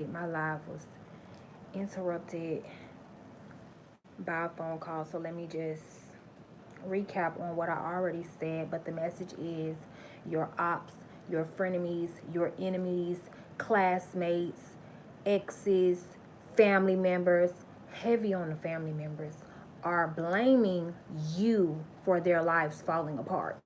My live was interrupted by a phone call, so let me just recap on what I already said. But the message is your ops, your frenemies, your enemies, classmates, exes, family members, heavy on the family members, are blaming you for their lives falling apart.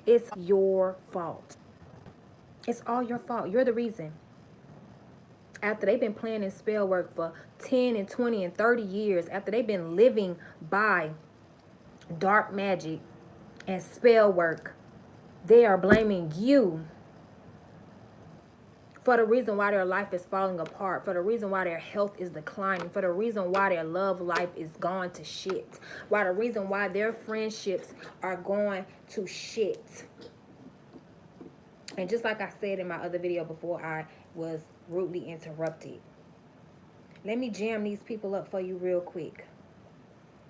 It's your fault. It's all your fault. You're the reason. After they've been planning spell work for 10 and 20 and 30 years, after they've been living by dark magic and spell work, they are blaming you for the reason why their life is falling apart, for the reason why their health is declining, for the reason why their love life is gone to shit, why the reason why their friendships are going to shit. And just like I said in my other video before I was rudely interrupted, let me jam these people up for you real quick.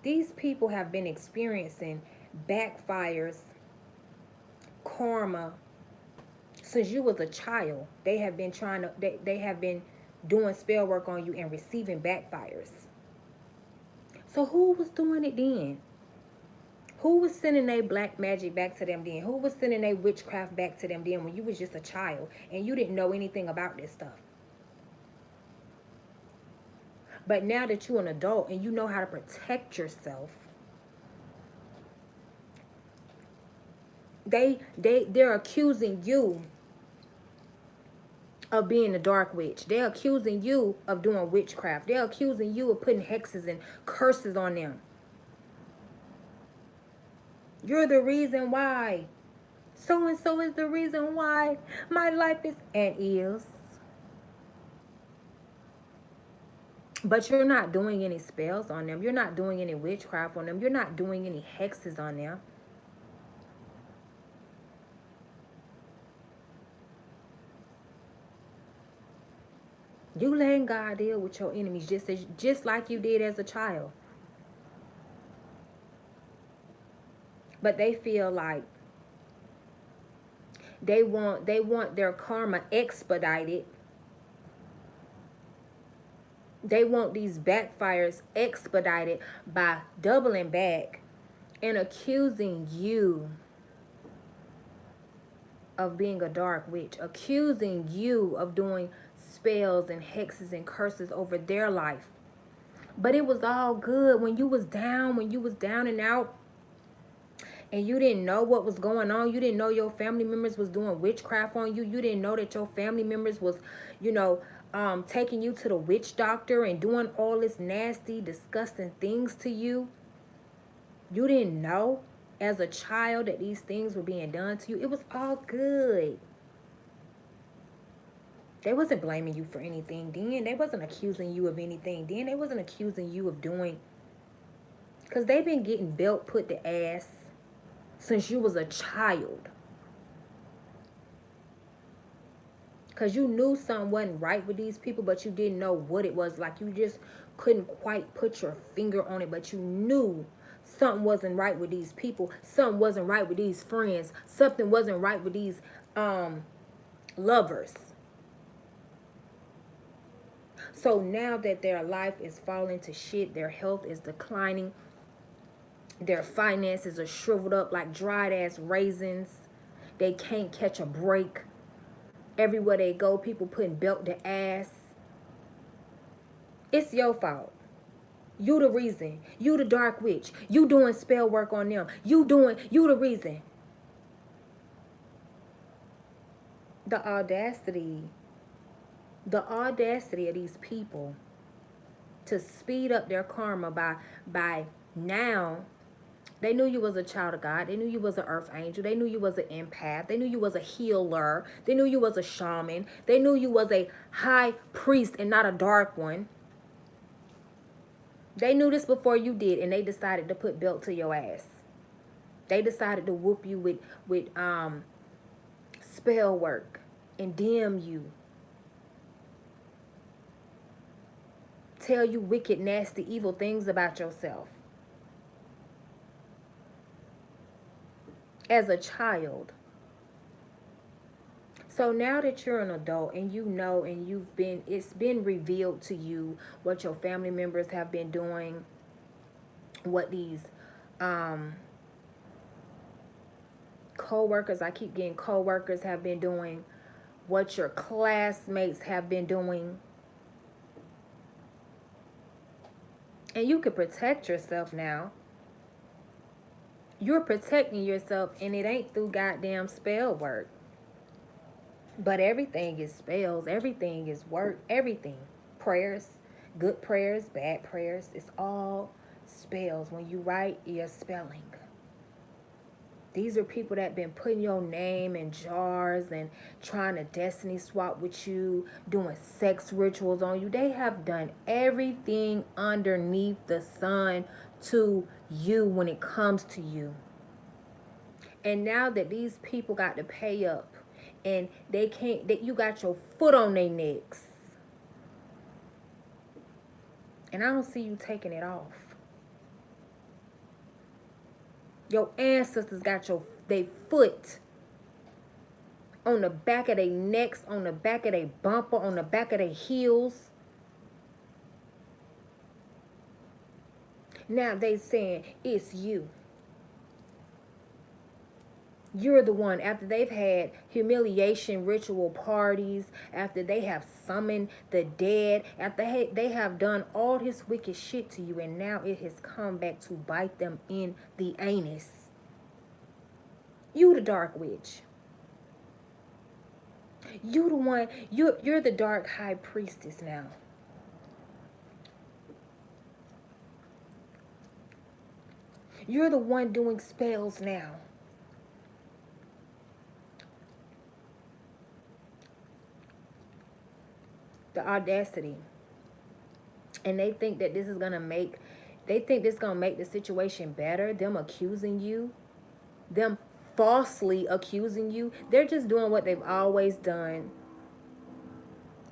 These people have been experiencing backfires, karma, since you was a child. They have been they have been doing spell work on you and receiving backfires. So who was doing it then? Who was sending their black magic back to them then? Who was sending their witchcraft back to them then when you was just a child and you didn't know anything about this stuff? But now that you're an adult and you know how to protect yourself, they're accusing you of being a dark witch. They're accusing you of doing witchcraft. They're accusing you of putting hexes and curses on them. You're the reason why. So and so is the reason why my life is and is. But you're not doing any spells on them. You're not doing any witchcraft on them. You're not doing any hexes on them. You letting God deal with your enemies just like you did as a child. But they feel like they want their karma expedited. They want these backfires expedited by doubling back and accusing you of being a dark witch, accusing you of doing spells and hexes and curses over their life. But it was all good when you was down and out, and you didn't know what was going on. You didn't know your family members was doing witchcraft on you. You didn't know that your family members was, taking you to the witch doctor and doing all this nasty, disgusting things to you. You didn't know as a child that these things were being done to you. It was all good. They wasn't blaming you for anything then. They wasn't accusing you of anything then. They wasn't accusing you of doing, because they've been getting belt put to ass since you was a child. Because you knew something wasn't right with these people, but you didn't know what it was. Like, you just couldn't quite put your finger on it, but you knew something wasn't right with these people. Something wasn't right with these friends. Something wasn't right with these lovers. So now that their life is falling to shit, their health is declining, their finances are shriveled up like dried ass raisins, they can't catch a break. Everywhere they go, people putting belt to ass. It's your fault. You the reason. You the dark witch. You doing spell work on them. You the reason. The audacity. The audacity of these people to speed up their karma by now. They knew you was a child of God. They knew you was an earth angel. They knew you was an empath. They knew you was a healer. They knew you was a shaman. They knew you was a high priest and not a dark one. They knew this before you did, and they decided to put belt to your ass. They decided to whoop you with spell work and damn you. Tell you wicked, nasty, evil things about yourself. as a child. So now that you're an adult and you know and it's been revealed to you what your family members have been doing, what these co-workers, I keep getting co-workers have been doing, what your classmates have been doing. And you can protect yourself now. You're protecting yourself, and it ain't through goddamn spell work. But everything is spells. Everything is work. Everything. Prayers. Good prayers. Bad prayers. It's all spells. When you write, you're spelling. These are people that been putting your name in jars and trying to destiny swap with you, doing sex rituals on you. They have done everything underneath the sun to you when it comes to you. And now that these people got to pay up and they can't, that you got your foot on their necks. And I don't see you taking it off. Your ancestors got their foot on the back of their necks, on the back of their bumper, on the back of their heels. Now they saying it's you. You're the one, after they've had humiliation ritual parties, after they have summoned the dead, after they have done all this wicked shit to you, and now it has come back to bite them in the anus. You the dark witch. You the one, you're the dark high priestess now. You're the one doing spells now. The audacity. And they think that this is gonna make the situation better. Them accusing you, them falsely accusing you. They're just doing what they've always done.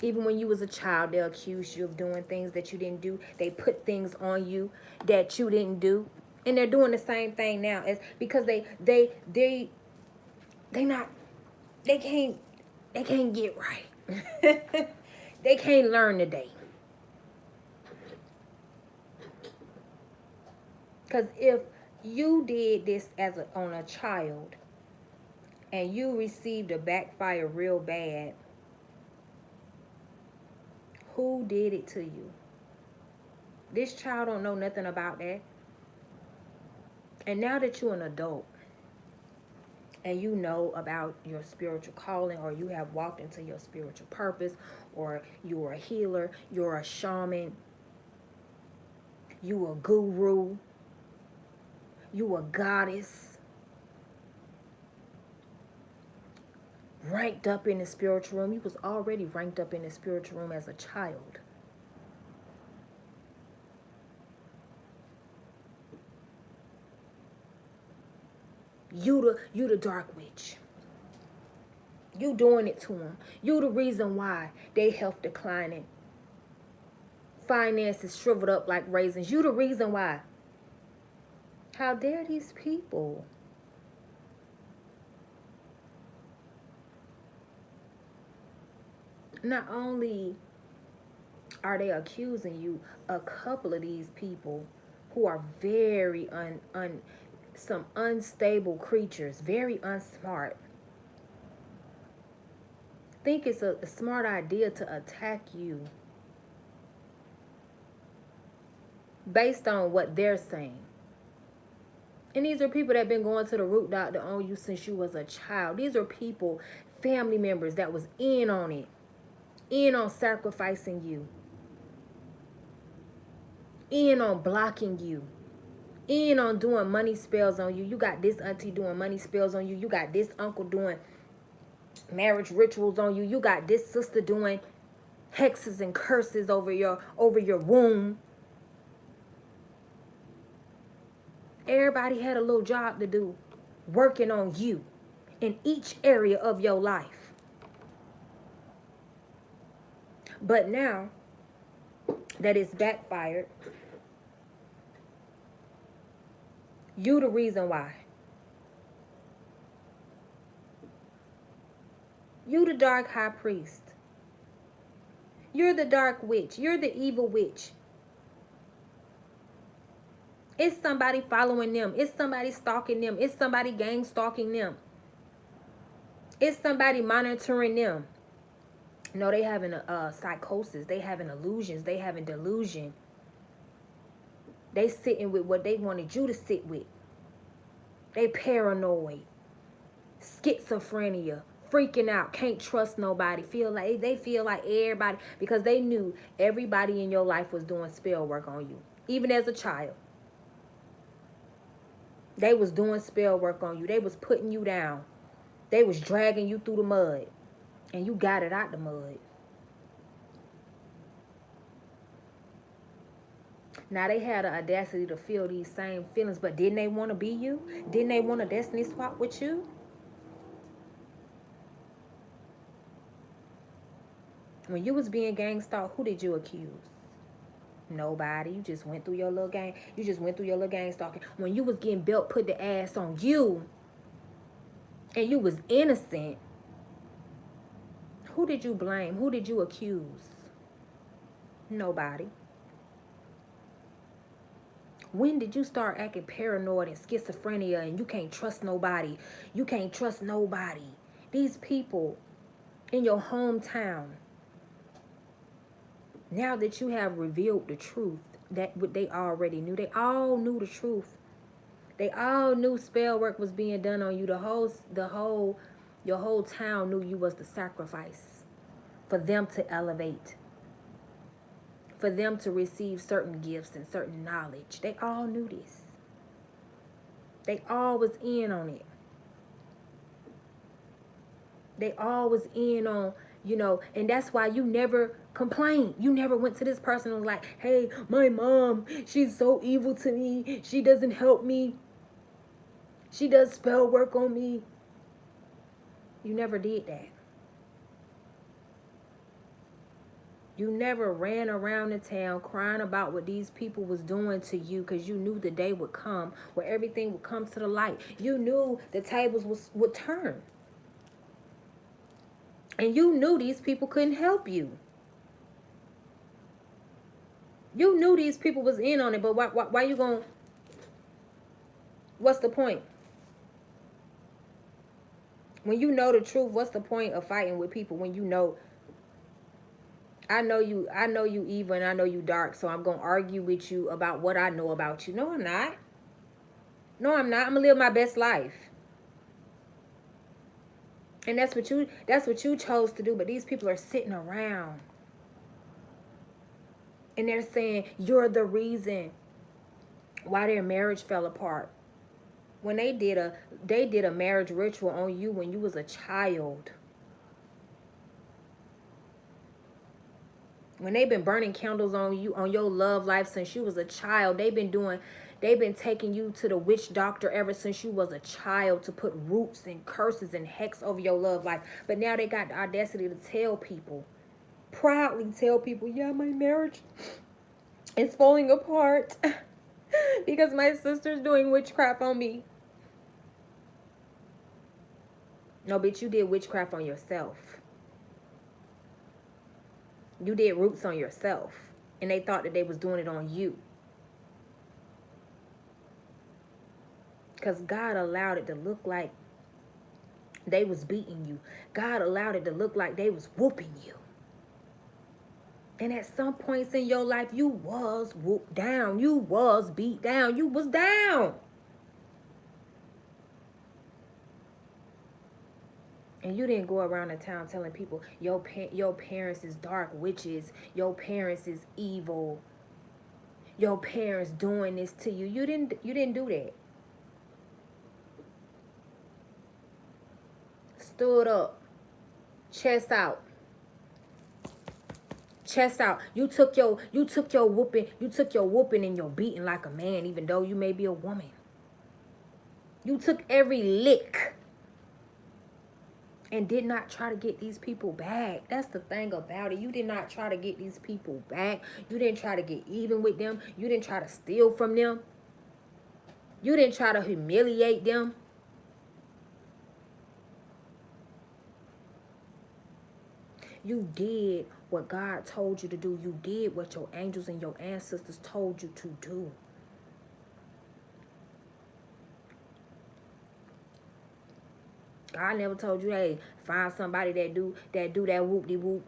Even when you was a child, they'll accuse you of doing things that you didn't do. They put things on you that you didn't do. And they're doing the same thing now. It's because they can't get right. They can't learn today. Because if you did this on a child and you received a backfire real bad, who did it to you? This child don't know nothing about that. And now that you're an adult and you know about your spiritual calling, or you have walked into your spiritual purpose, or you're a healer, you're a shaman, you a guru, you a goddess, ranked up in the spiritual room. You was already ranked up in the spiritual room as a child. You the dark witch. You doing it to them. You the reason why they health declining. Finances shriveled up like raisins. You the reason why. How dare these people? Not only are they accusing you, a couple of these people who are very some unstable creatures, very unsmart, think it's a smart idea to attack you based on what they're saying. And these are people that have been going to the root doctor on you since you was a child. These are people, family members that was in on it, in on sacrificing you, in on blocking you, in on doing money spells on you. You got this auntie doing money spells on you. You got this uncle doing marriage rituals on you. You got this sister doing hexes and curses over your womb. Everybody had a little job to do, working on you in each area of your life. But now that it's backfired, you the reason why. You the dark high priest. You're the dark witch. You're the evil witch. It's somebody following them. It's somebody stalking them. It's somebody gang stalking them. It's somebody monitoring them. No, they having a psychosis. They having illusions. They having delusion. They sitting with what they wanted you to sit with. They paranoid. Schizophrenia. Freaking out. Can't trust nobody. They feel like everybody, because they knew everybody in your life was doing spell work on you. Even as a child. They was doing spell work on you. They was putting you down. They was dragging you through the mud. And you got it out the mud. Now they had the audacity to feel these same feelings, but didn't they want to be you? Didn't they want a destiny swap with you? When you was being gang stalked, who did you accuse? Nobody. You just went through your little gang. You just went through your little gang stalking. When you was getting belt, put the ass on you, and you was innocent, who did you blame? Who did you accuse? Nobody. When did you start acting paranoid and schizophrenia and you can't trust nobody? You can't trust nobody. These people in your hometown, now that you have revealed the truth, that what they already knew, they all knew the truth. They all knew spell work was being done on you. Your whole town knew you was the sacrifice for them to elevate, for them to receive certain gifts and certain knowledge. They all knew this. They all was in on it. They all was in on, and that's why you never complained. You never went to this person and was like, hey, my mom, she's so evil to me. She doesn't help me. She does spell work on me. You never did that. You never ran around the town crying about what these people was doing to you, because you knew the day would come where everything would come to the light. You knew the tables would turn. And you knew these people couldn't help you. You knew these people was in on it, but why you going, what's the point? When you know the truth, what's the point of fighting with people when you know, I know you evil and I know you dark, so I'm going to argue with you about what I know about you. No, I'm not. No, I'm not. I'm going to live my best life. And that's what you chose to do, but these people are sitting around. And they're saying you're the reason why their marriage fell apart. When they did a marriage ritual on you when you was a child. When they've been burning candles on you, on your love life since you was a child. They've been taking you to the witch doctor ever since you was a child to put roots and curses and hex over your love life. But now they got the audacity to tell people, proudly tell people, yeah, my marriage is falling apart because my sister's doing witchcraft on me. No, bitch, you did witchcraft on yourself. You did roots on yourself. And they thought that they was doing it on you. Because God allowed it to look like they was beating you. God allowed it to look like they was whooping you. And at some points in your life, you was whooped down. You was beat down. You was down. And you didn't go around the town telling people your parents is dark witches. Your parents is evil. Your parents doing this to you. You didn't do that. Stood up. Chest out. Chest out. You took your whooping. You took your whooping and your beating like a man, even though you may be a woman. You took every lick. And did not try to get these people back. That's the thing about it. You did not try to get these people back. You didn't try to get even with them. You didn't try to steal from them. You didn't try to humiliate them. You did what God told you to do. You did what your angels and your ancestors told you to do. God never told you, hey, find somebody that do that whoop-de-whoop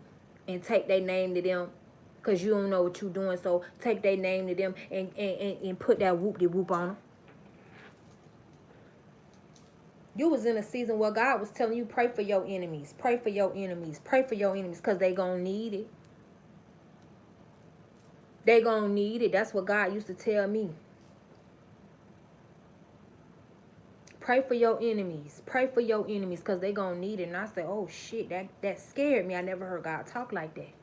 and take their name to them, because you don't know what you're doing. So take their name to them and put that whoop-de-whoop on them. You was in a season where God was telling you, pray for your enemies. Pray for your enemies. Pray for your enemies, because they going to need it. They going to need it. That's what God used to tell me. Pray for your enemies. Pray for your enemies, because they going to need it. And I said, oh, shit, that scared me. I never heard God talk like that.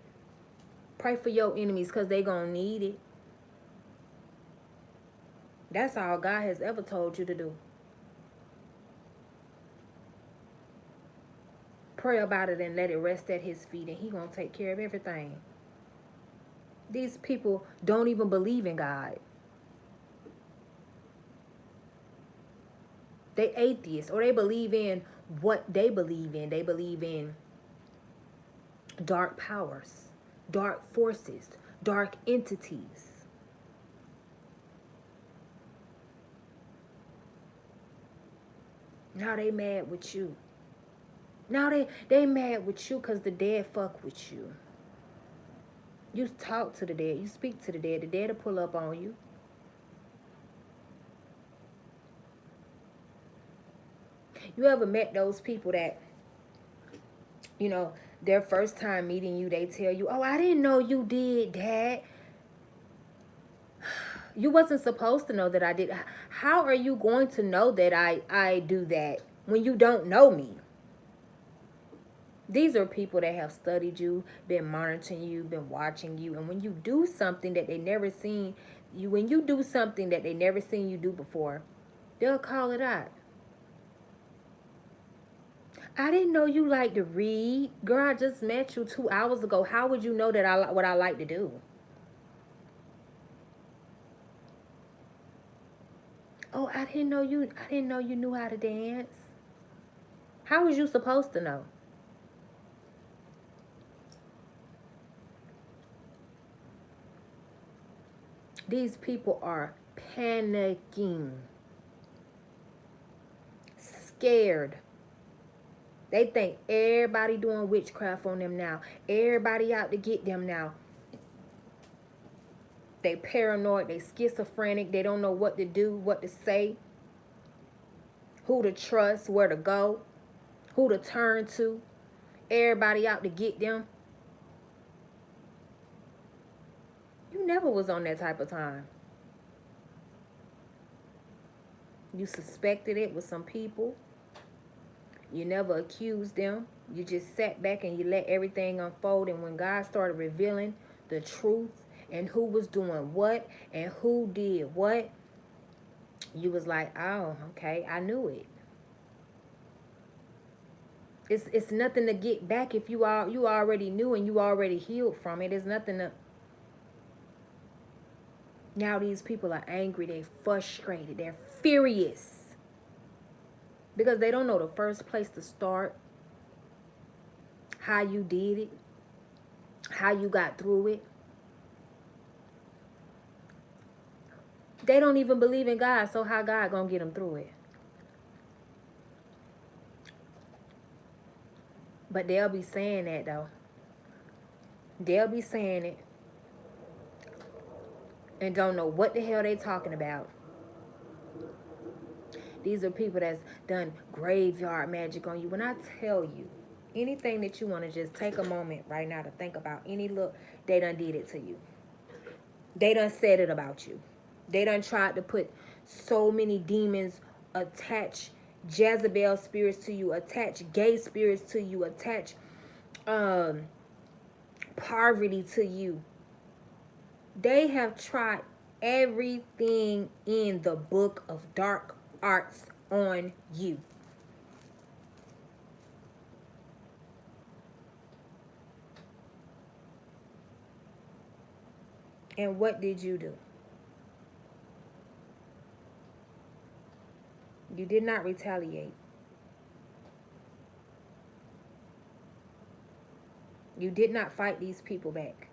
Pray for your enemies, because they going to need it. That's all God has ever told you to do. Pray about it and let it rest at his feet, and he going to take care of everything. These people don't even believe in God. They atheists, or they believe in what they believe in. They believe in dark powers, dark forces, dark entities. Now they mad with you. Now they mad with you because the dead fuck with you. You talk to the dead. You speak to the dead. The dead will pull up on you. You ever met those people that, you know, their first time meeting you, they tell you, oh, I didn't know you did that. You wasn't supposed to know that I did. How are you going to know that I do that when you don't know me? These are people that have studied you, been monitoring you, been watching you. And when you do something that they never seen you, when you do something that they never seen you do before, they'll call it out. I didn't know you like to read. Girl, I just met you 2 hours ago. How would you know that what I like to do? Oh, I didn't know you knew how to dance. How was you supposed to know? These people are panicking, scared. They think everybody doing witchcraft on them now. Everybody out to get them now. They paranoid, they schizophrenic, they don't know what to do, what to say, who to trust, where to go, who to turn to. Everybody out to get them. You never was on that type of time. You suspected it with some people. You never accused them. You just sat back and you let everything unfold. And when God started revealing the truth and who was doing what and who did what, you was like, oh, okay, I knew it. It's nothing to get back if you already knew and you already healed from it. It's nothing to. Now these people are angry, they're frustrated, they're furious. Because they don't know the first place to start, how you did it, how you got through it. They don't even believe in God, so how God gonna get them through it? But they'll be saying that though. They'll be saying it and don't know what the hell they talking about. These are people that's done graveyard magic on you. When I tell you, anything that you want to just take a moment right now to think about, any look, they done did it to you. They done said it about you. They done tried to put so many demons, attach Jezebel spirits to you, attach gay spirits to you, attach poverty to you. They have tried everything in the book of dark arts on you. And what did you do? You did not retaliate. You did not fight these people back.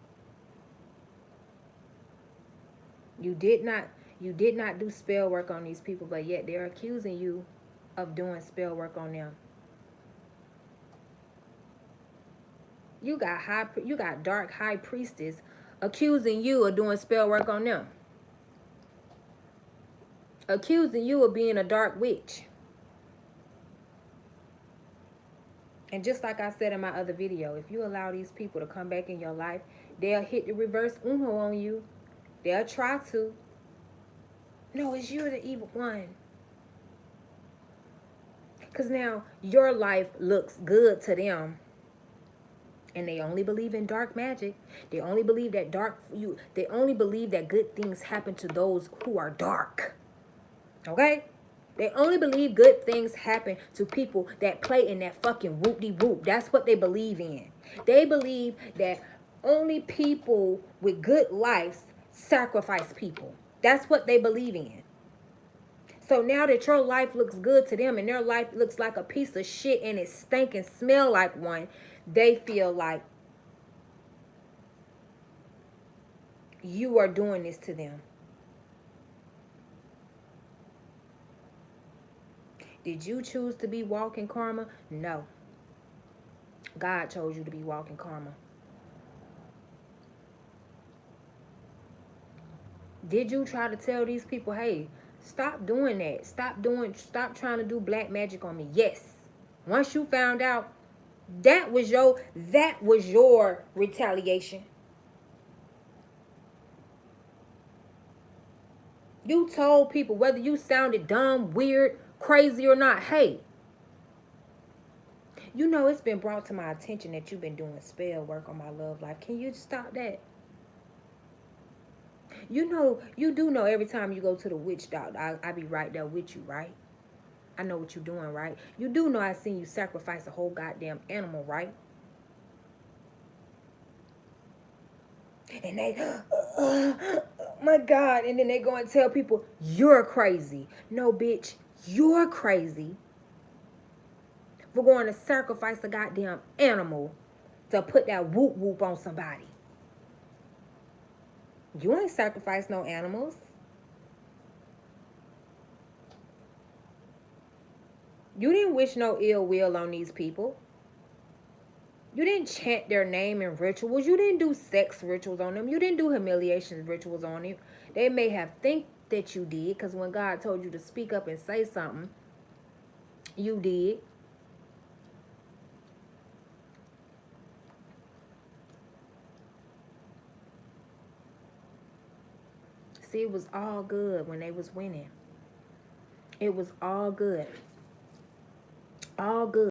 You did not do spell work on these people, but yet they're accusing you of doing spell work on them. You got dark high priestess accusing you of doing spell work on them. Accusing you of being a dark witch. And just like I said in my other video, if you allow these people to come back in your life, they'll hit the reverse Uno on you. They'll try to. No, it's you the evil one. Because now your life looks good to them. And they only believe in dark magic. They only believe that they only believe that good things happen to those who are dark. Okay? They only believe good things happen to people that play in that fucking whoop-de-whoop. That's what they believe in. They believe that only people with good lives sacrifice people. That's what they believe in. So now that your life looks good to them and their life looks like a piece of shit and it stink and smell like one, they feel like you are doing this to them. Did you choose to be walking karma? No. God chose you to be walking karma. Did you try to tell these people, hey, stop doing that. Stop trying to do black magic on me. Yes. Once you found out, that was your retaliation. You told people, whether you sounded dumb, weird, crazy or not, hey, you know it's been brought to my attention that you've been doing spell work on my love life. Can you stop that? You do know every time you go to the witch doctor, I be right there with you, right? I know what you're doing, right? You do know I seen you sacrifice a whole goddamn animal, right? And they, my God, and then they go and tell people, you're crazy. No, bitch, you're crazy for going to sacrifice a goddamn animal to put that whoop whoop on somebody. You ain't sacrificed no animals. You didn't wish no ill will on these people. You didn't chant their name in rituals. You didn't do sex rituals on them. You didn't do humiliation rituals on them. They may have think that you did, because when God told you to speak up and say something, you did. See, it was all good when they was winning. It was all good. All good.